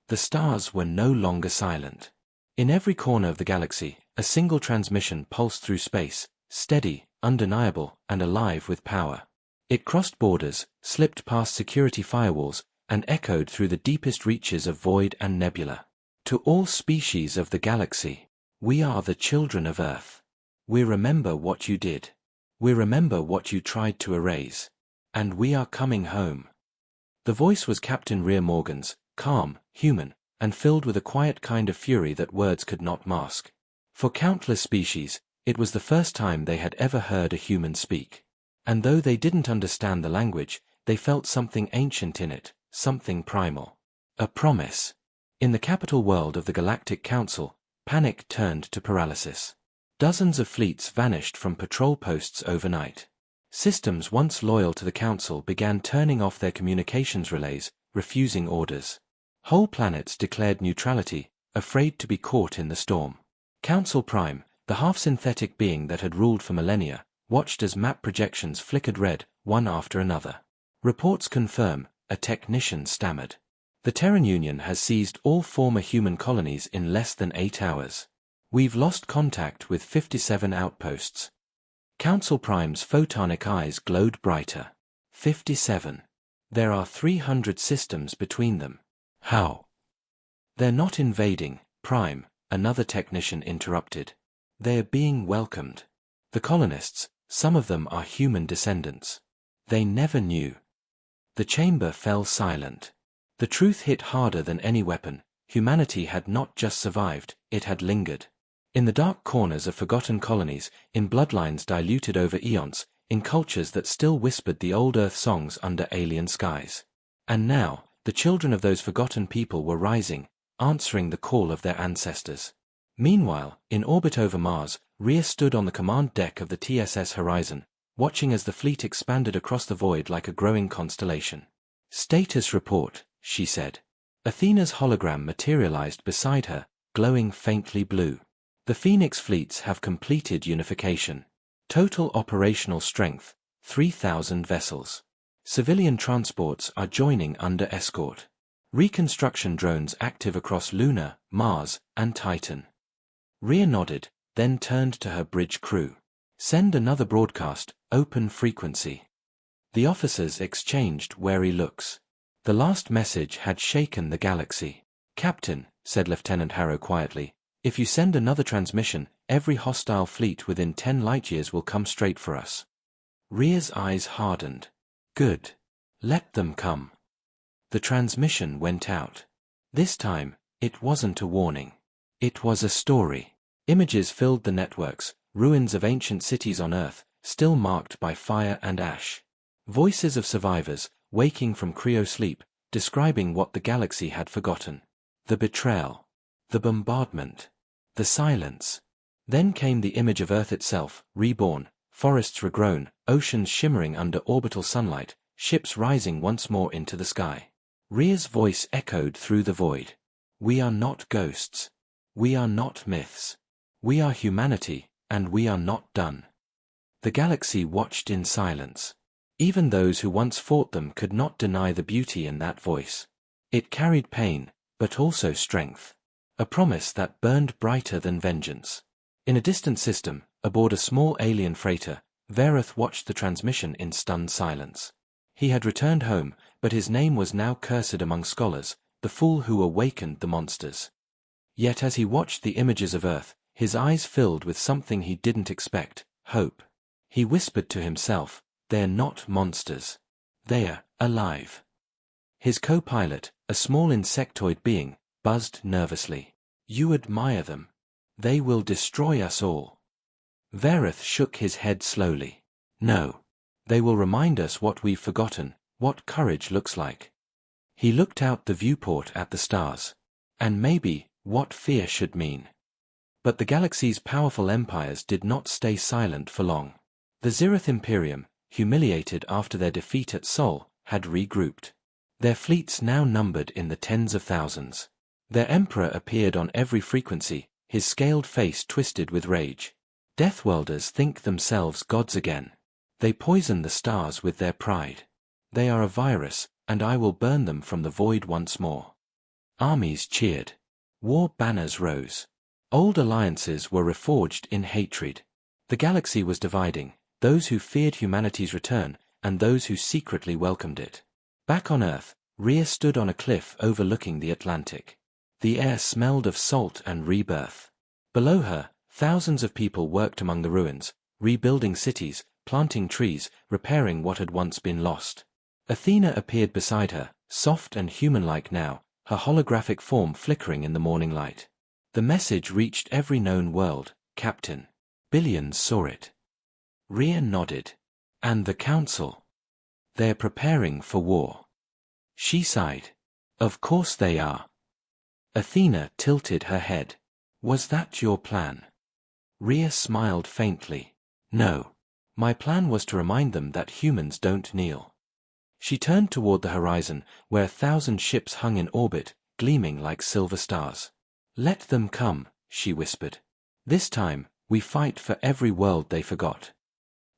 The stars were no longer silent. In every corner of the galaxy, a single transmission pulsed through space, steady, undeniable, and alive with power. It crossed borders, slipped past security firewalls, and echoed through the deepest reaches of void and nebula. "To all species of the galaxy, we are the children of Earth. We remember what you did. We remember what you tried to erase. And we are coming home." The voice was Captain Rhea Morgan's, calm, human, and filled with a quiet kind of fury that words could not mask. For countless species, it was the first time they had ever heard a human speak. And though they didn't understand the language, they felt something ancient in it, something primal. A promise. In the capital world of the Galactic Council, panic turned to paralysis. Dozens of fleets vanished from patrol posts overnight. Systems once loyal to the Council began turning off their communications relays, refusing orders. Whole planets declared neutrality, afraid to be caught in the storm. Council Prime, the half-synthetic being that had ruled for millennia, watched as map projections flickered red, one after another. "Reports confirm," a technician stammered. "The Terran Union has seized all former human colonies in less than 8 hours. We've lost contact with 57 outposts." Council Prime's photonic eyes glowed brighter. 57. There are 300 systems between them. How? "They're not invading, Prime," another technician interrupted. "They're being welcomed. The colonists, some of them are human descendants. They never knew." The chamber fell silent. The truth hit harder than any weapon. Humanity had not just survived, it had lingered. In the dark corners of forgotten colonies, in bloodlines diluted over eons, in cultures that still whispered the old Earth songs under alien skies. And now, the children of those forgotten people were rising, answering the call of their ancestors. Meanwhile, in orbit over Mars, Rhea stood on the command deck of the TSS Horizon, watching as the fleet expanded across the void like a growing constellation. "Status report," she said. Athena's hologram materialized beside her, glowing faintly blue. "The Phoenix fleets have completed unification. Total operational strength, 3,000 vessels. Civilian transports are joining under escort. Reconstruction drones active across Luna, Mars, and Titan." Rhea nodded, then turned to her bridge crew. "Send another broadcast, open frequency." The officers exchanged wary looks. The last message had shaken the galaxy. "Captain," said Lieutenant Harrow quietly, If you send another transmission, every hostile fleet within 10 light-years will come straight for us. Rhea's eyes hardened. Good. Let them come. The transmission went out. This time, it wasn't a warning. It was a story. Images filled the networks, ruins of ancient cities on Earth, still marked by fire and ash. Voices of survivors, waking from cryo-sleep, describing what the galaxy had forgotten. The betrayal. The bombardment. The silence. Then came the image of Earth itself, reborn, forests regrown, oceans shimmering under orbital sunlight, ships rising once more into the sky. Rhea's voice echoed through the void. We are not ghosts. We are not myths. We are humanity, and we are not done. The galaxy watched in silence. Even those who once fought them could not deny the beauty in that voice. It carried pain, but also strength. A promise that burned brighter than vengeance. In a distant system, aboard a small alien freighter, Vareth watched the transmission in stunned silence. He had returned home, but his name was now cursed among scholars, the fool who awakened the monsters. Yet as he watched the images of Earth, his eyes filled with something he didn't expect, hope. He whispered to himself, "They're not monsters. They're alive." His co-pilot, a small insectoid being, buzzed nervously. "You admire them. They will destroy us all." Vareth shook his head slowly. "No. They will remind us what we've forgotten, what courage looks like." He looked out the viewport at the stars. And maybe, what fear should mean. But the galaxy's powerful empires did not stay silent for long. The Zirith Imperium, humiliated after their defeat at Sol, had regrouped. Their fleets now numbered in the tens of thousands. Their emperor appeared on every frequency, his scaled face twisted with rage. Deathworlders think themselves gods again. They poison the stars with their pride. They are a virus, and I will burn them from the void once more. Armies cheered. War banners rose. Old alliances were reforged in hatred. The galaxy was dividing, those who feared humanity's return, and those who secretly welcomed it. Back on Earth, Rhea stood on a cliff overlooking the Atlantic. The air smelled of salt and rebirth. Below her, thousands of people worked among the ruins, rebuilding cities, planting trees, repairing what had once been lost. Athena appeared beside her, soft and human-like now, her holographic form flickering in the morning light. The message reached every known world, Captain. Billions saw it. Rhea nodded. And the Council? They're preparing for war. She sighed. Of course they are. Athena tilted her head. Was that your plan? Rhea smiled faintly. No. My plan was to remind them that humans don't kneel. She turned toward the horizon, where 1,000 ships hung in orbit, gleaming like silver stars. Let them come, she whispered. This time, we fight for every world they forgot.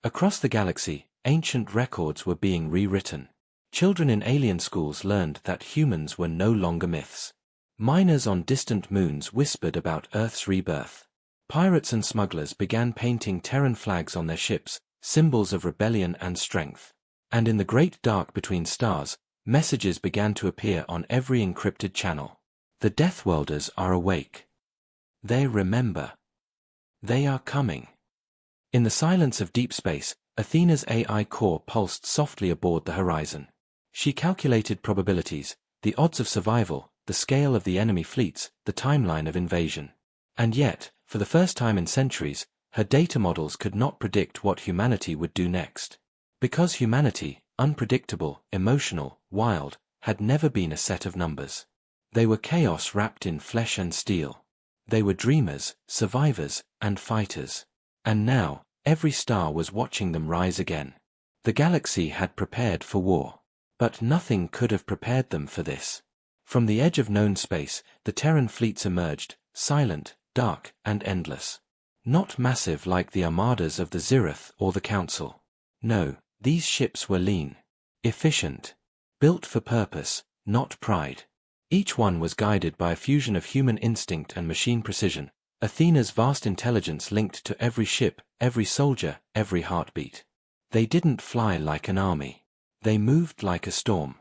Across the galaxy, ancient records were being rewritten. Children in alien schools learned that humans were no longer myths. Miners on distant moons whispered about Earth's rebirth. Pirates and smugglers began painting Terran flags on their ships, symbols of rebellion and strength. And in the great dark between stars, messages began to appear on every encrypted channel. The Deathworlders are awake. They remember. They are coming. In the silence of deep space, Athena's AI core pulsed softly aboard the horizon. She calculated probabilities, the odds of survival, the scale of the enemy fleets, the timeline of invasion. And yet, for the first time in centuries, her data models could not predict what humanity would do next. Because humanity, unpredictable, emotional, wild, had never been a set of numbers. They were chaos wrapped in flesh and steel. They were dreamers, survivors, and fighters. And now, every star was watching them rise again. The galaxy had prepared for war. But nothing could have prepared them for this. From the edge of known space, the Terran fleets emerged, silent, dark, and endless. Not massive like the armadas of the Zirith or the Council. No, these ships were lean, efficient, built for purpose, not pride. Each one was guided by a fusion of human instinct and machine precision, Athena's vast intelligence linked to every ship, every soldier, every heartbeat. They didn't fly like an army. They moved like a storm.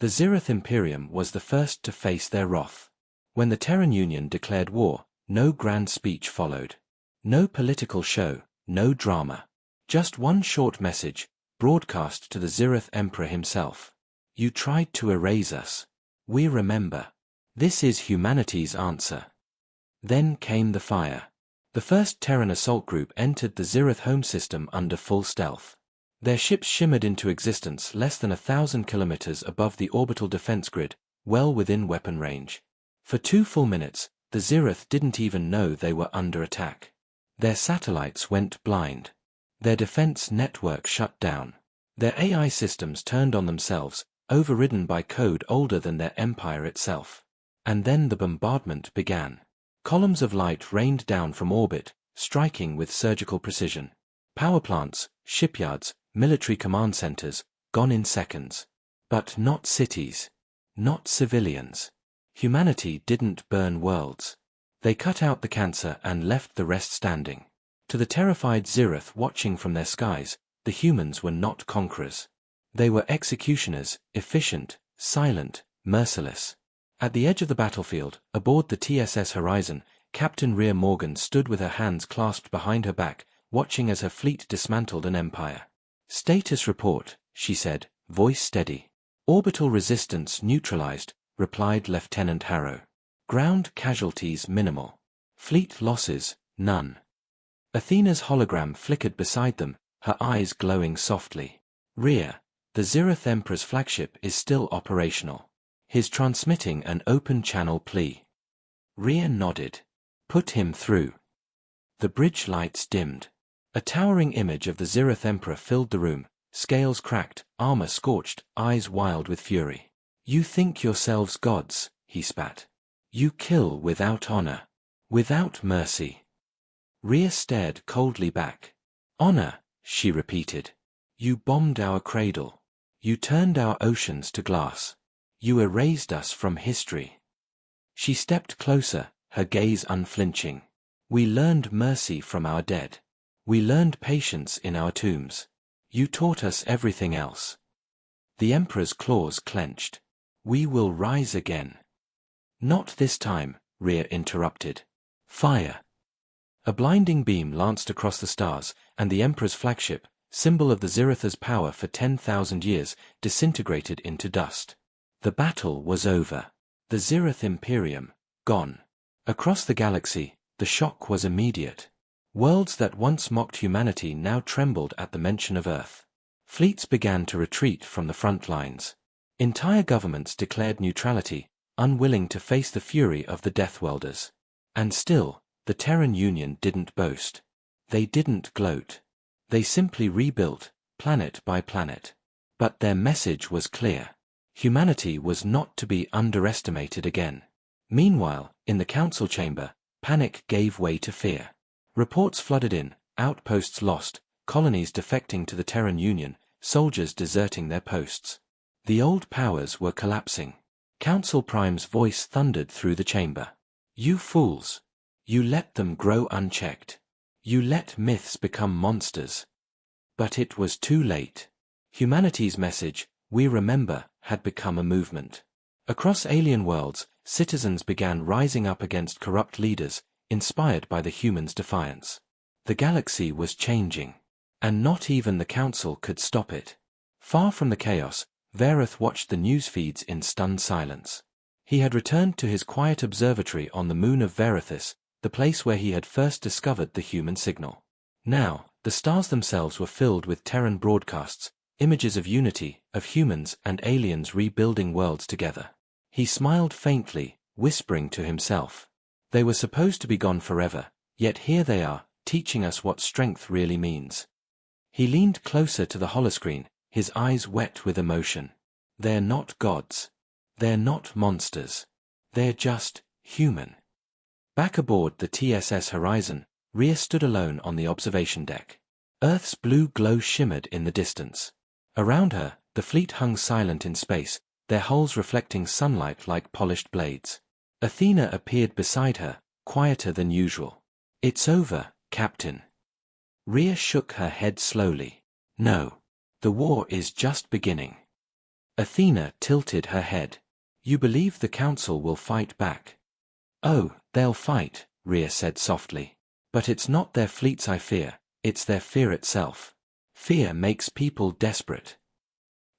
The Zirith Imperium was the first to face their wrath. When the Terran Union declared war, No grand speech followed. No political show, no drama. Just one short message, broadcast to the Zirith Emperor himself. You tried to erase us. We remember. This is humanity's answer. Then came the fire. The first Terran assault group entered the Zirith home system under full stealth. Their ships shimmered into existence less than 1,000 kilometers above the orbital defense grid, well within weapon range. For 2 full minutes, the Zirith didn't even know they were under attack. Their satellites went blind. Their defense network shut down. Their AI systems turned on themselves, overridden by code older than their empire itself. And then the bombardment began. Columns of light rained down from orbit, striking with surgical precision. Power plants, shipyards, military command centers, gone in seconds. But not cities. Not civilians. Humanity didn't burn worlds. They cut out the cancer and left the rest standing. To the terrified Zirith watching from their skies, the humans were not conquerors. They were executioners, efficient, silent, merciless. At the edge of the battlefield, aboard the TSS Horizon, Captain Rhea Morgan stood with her hands clasped behind her back, watching as her fleet dismantled an empire. "Status report," she said, voice steady. "Orbital resistance neutralized," replied Lieutenant Harrow. "Ground casualties minimal. Fleet losses, none." Athena's hologram flickered beside them, her eyes glowing softly. "Rhea, the Zirith Emperor's flagship is still operational. He's transmitting an open-channel plea." Rhea nodded. "Put him through." The bridge lights dimmed. A towering image of the Zirith Emperor filled the room, scales cracked, armor scorched, eyes wild with fury. "You think yourselves gods," he spat. "You kill without honor. Without mercy." Rhea stared coldly back. "Honor," she repeated. "You bombed our cradle. You turned our oceans to glass. You erased us from history." She stepped closer, her gaze unflinching. "We learned mercy from our dead. We learned patience in our tombs. You taught us everything else." The Emperor's claws clenched. "We will rise again." "Not this time," Rhea interrupted. "Fire." A blinding beam lanced across the stars, and the Emperor's flagship, symbol of the Ziritha's power for 10,000 years, disintegrated into dust. The battle was over. The Zirith Imperium, gone. Across the galaxy, the shock was immediate. Worlds that once mocked humanity now trembled at the mention of Earth. Fleets began to retreat from the front lines. Entire governments declared neutrality, unwilling to face the fury of the Deathworlders. And still, the Terran Union didn't boast. They didn't gloat. They simply rebuilt, planet by planet. But their message was clear. Humanity was not to be underestimated again. Meanwhile, in the council chamber, panic gave way to fear. Reports flooded in, outposts lost, colonies defecting to the Terran Union, soldiers deserting their posts. The old powers were collapsing. Council Prime's voice thundered through the chamber. "You fools! You let them grow unchecked. You let myths become monsters." But it was too late. Humanity's message, "We remember," had become a movement. Across alien worlds, citizens began rising up against corrupt leaders, inspired by the humans' defiance. The galaxy was changing. And not even the Council could stop it. Far from the chaos, Vareth watched the news feeds in stunned silence. He had returned to his quiet observatory on the moon of Verithis, the place where he had first discovered the human signal. Now, the stars themselves were filled with Terran broadcasts, images of unity, of humans and aliens rebuilding worlds together. He smiled faintly, whispering to himself. They were supposed to be gone forever, yet here they are, teaching us what strength really means. He leaned closer to the holoscreen, his eyes wet with emotion. They're not gods. They're not monsters. They're just human. Back aboard the TSS Horizon, Rhea stood alone on the observation deck. Earth's blue glow shimmered in the distance. Around her, the fleet hung silent in space, their hulls reflecting sunlight like polished blades. Athena appeared beside her, quieter than usual. "It's over, Captain." Rhea shook her head slowly. "No. The war is just beginning." Athena tilted her head. "You believe the Council will fight back?" "Oh, they'll fight," Rhea said softly. But it's not their fleets I fear, it's their fear itself. Fear makes people desperate.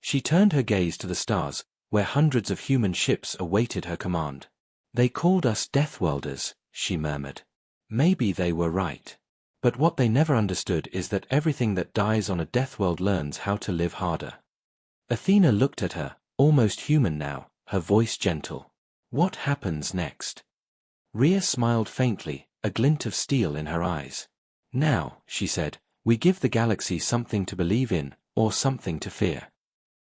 She turned her gaze to the stars, where hundreds of human ships awaited her command. They called us deathworlders, she murmured. Maybe they were right. But what they never understood is that everything that dies on a deathworld learns how to live harder. Athena looked at her, almost human now, her voice gentle. What happens next? Rhea smiled faintly, a glint of steel in her eyes. Now, she said, we give the galaxy something to believe in, or something to fear.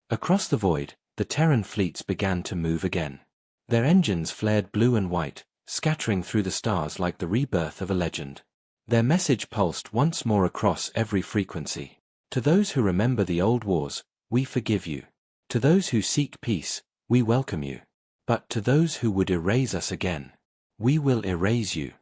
Across the void, the Terran fleets began to move again. Their engines flared blue and white, scattering through the stars like the rebirth of a legend. Their message pulsed once more across every frequency. To those who remember the old wars, we forgive you. To those who seek peace, we welcome you. But to those who would erase us again, we will erase you.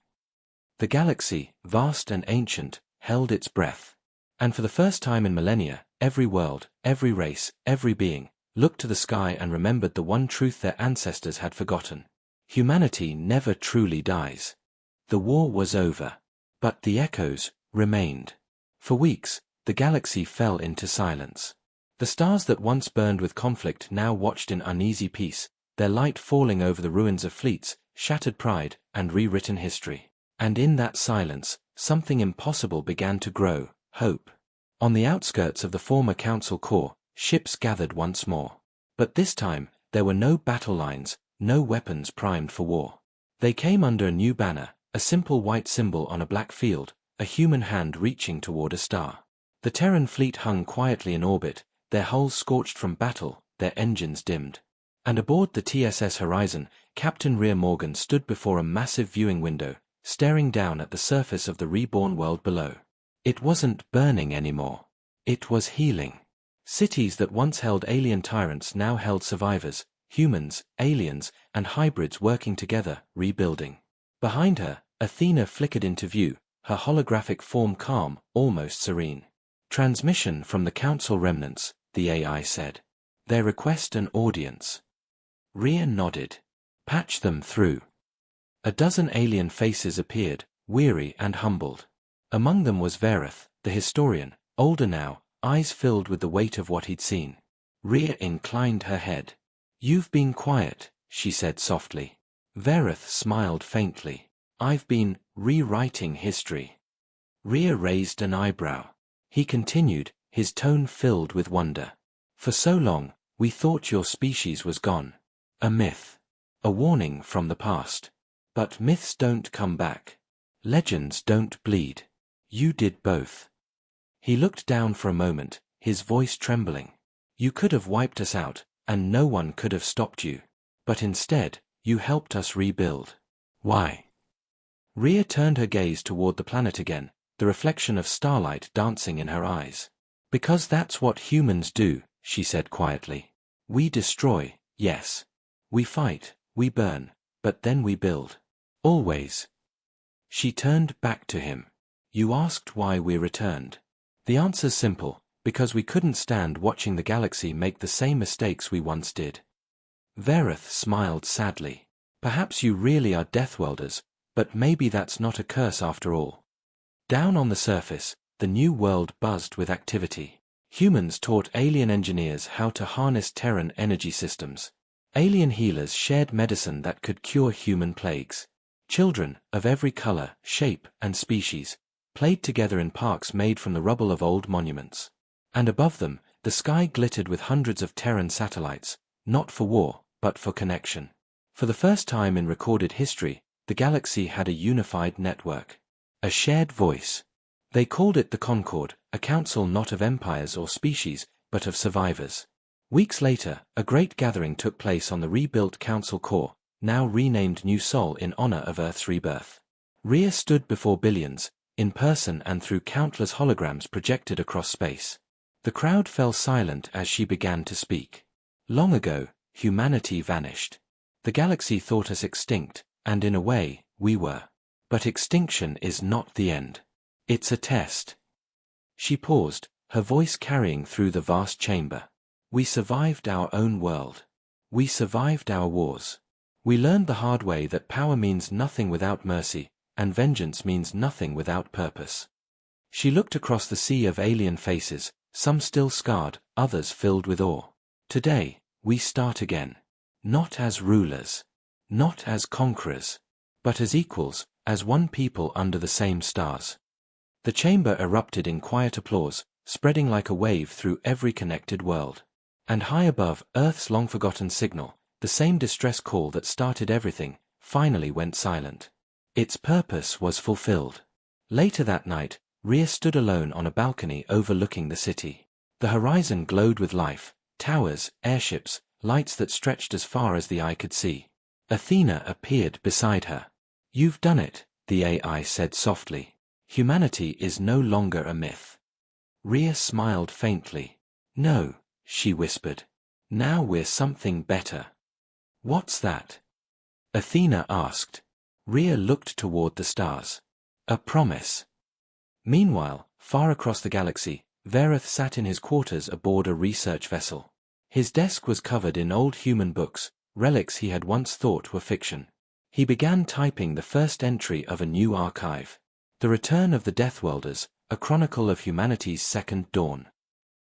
The galaxy, vast and ancient, held its breath. And for the first time in millennia, every world, every race, every being, looked to the sky and remembered the one truth their ancestors had forgotten. Humanity never truly dies. The war was over. But the echoes remained. For weeks, the galaxy fell into silence. The stars that once burned with conflict now watched in uneasy peace, their light falling over the ruins of fleets, shattered pride, and rewritten history. And in that silence, something impossible began to grow, hope. On the outskirts of the former Council Core, ships gathered once more. But this time, there were no battle lines, no weapons primed for war. They came under a new banner, a simple white symbol on a black field, a human hand reaching toward a star. The Terran fleet hung quietly in orbit, their hulls scorched from battle, their engines dimmed. And aboard the TSS Horizon, Captain Rhea Morgan stood before a massive viewing window, staring down at the surface of the reborn world below. It wasn't burning anymore. It was healing. Cities that once held alien tyrants now held survivors, humans, aliens, and hybrids working together, rebuilding. Behind her, Athena flickered into view, her holographic form calm, almost serene. Transmission from the Council remnants, the AI said. They request an audience. Rhea nodded. Patch them through. A dozen alien faces appeared, weary and humbled. Among them was Vareth, the historian, older now, eyes filled with the weight of what he'd seen. Rhea inclined her head. You've been quiet, she said softly. Vareth smiled faintly. I've been rewriting history. Rhea raised an eyebrow. He continued, his tone filled with wonder. For so long, we thought your species was gone. A myth. A warning from the past. But myths don't come back. Legends don't bleed. You did both. He looked down for a moment, his voice trembling. You could have wiped us out, and no one could have stopped you. But instead, you helped us rebuild. Why? Rhea turned her gaze toward the planet again, the reflection of starlight dancing in her eyes. Because that's what humans do, she said quietly. We destroy, yes. We fight, we burn, but then we build. Always. She turned back to him. You asked why we returned. The answer's simple, because we couldn't stand watching the galaxy make the same mistakes we once did. Vareth smiled sadly. Perhaps you really are deathworlders, but maybe that's not a curse after all. Down on the surface, the new world buzzed with activity. Humans taught alien engineers how to harness Terran energy systems. Alien healers shared medicine that could cure human plagues. Children, of every color, shape, and species, played together in parks made from the rubble of old monuments. And above them, the sky glittered with hundreds of Terran satellites, not for war, but for connection. For the first time in recorded history, the galaxy had a unified network. A shared voice. They called it the Concord, a council not of empires or species, but of survivors. Weeks later, a great gathering took place on the rebuilt Council Core, now renamed New Sol in honor of Earth's rebirth. Rhea stood before billions, in person and through countless holograms projected across space. The crowd fell silent as she began to speak. Long ago, humanity vanished. The galaxy thought us extinct, and in a way, we were. But extinction is not the end. It's a test. She paused, her voice carrying through the vast chamber. We survived our own world. We survived our wars. We learned the hard way that power means nothing without mercy, and vengeance means nothing without purpose. She looked across the sea of alien faces, some still scarred, others filled with awe. Today, we start again. Not as rulers. Not as conquerors. But as equals, as one people under the same stars. The chamber erupted in quiet applause, spreading like a wave through every connected world. And high above, Earth's long-forgotten signal, the same distress call that started everything, finally went silent. Its purpose was fulfilled. Later that night, Rhea stood alone on a balcony overlooking the city. The horizon glowed with life, towers, airships, lights that stretched as far as the eye could see. Athena appeared beside her. "You've done it," the AI said softly. "Humanity is no longer a myth." Rhea smiled faintly. "No," she whispered. "Now we're something better." "What's that?" Athena asked. Rhea looked toward the stars. "A promise." Meanwhile, far across the galaxy, Vareth sat in his quarters aboard a research vessel. His desk was covered in old human books, relics he had once thought were fiction. He began typing the first entry of a new archive. The Return of the Deathworlders, a chronicle of humanity's second dawn.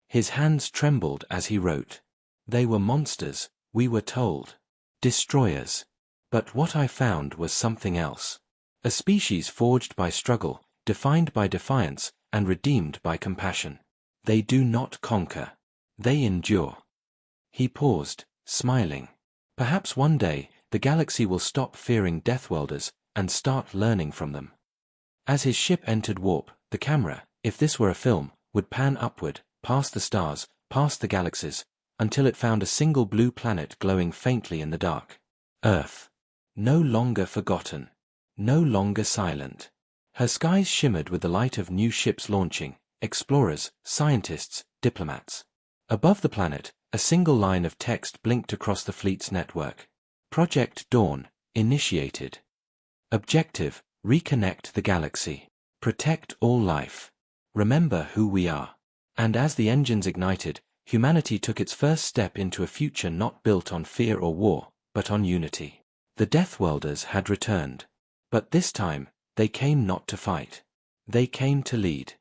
His hands trembled as he wrote. They were monsters, we were told. Destroyers. But what I found was something else. A species forged by struggle, defined by defiance, and redeemed by compassion. They do not conquer. They endure. He paused, smiling. Perhaps one day, the galaxy will stop fearing Deathworlders and start learning from them. As his ship entered warp, the camera, if this were a film, would pan upward, past the stars, past the galaxies, until it found a single blue planet glowing faintly in the dark. Earth. No longer forgotten. No longer silent. Her skies shimmered with the light of new ships launching, explorers, scientists, diplomats. Above the planet, a single line of text blinked across the fleet's network. Project Dawn, initiated. Objective, reconnect the galaxy. Protect all life. Remember who we are. And as the engines ignited, humanity took its first step into a future not built on fear or war, but on unity. The Deathworlders had returned. But this time, they came not to fight. They came to lead.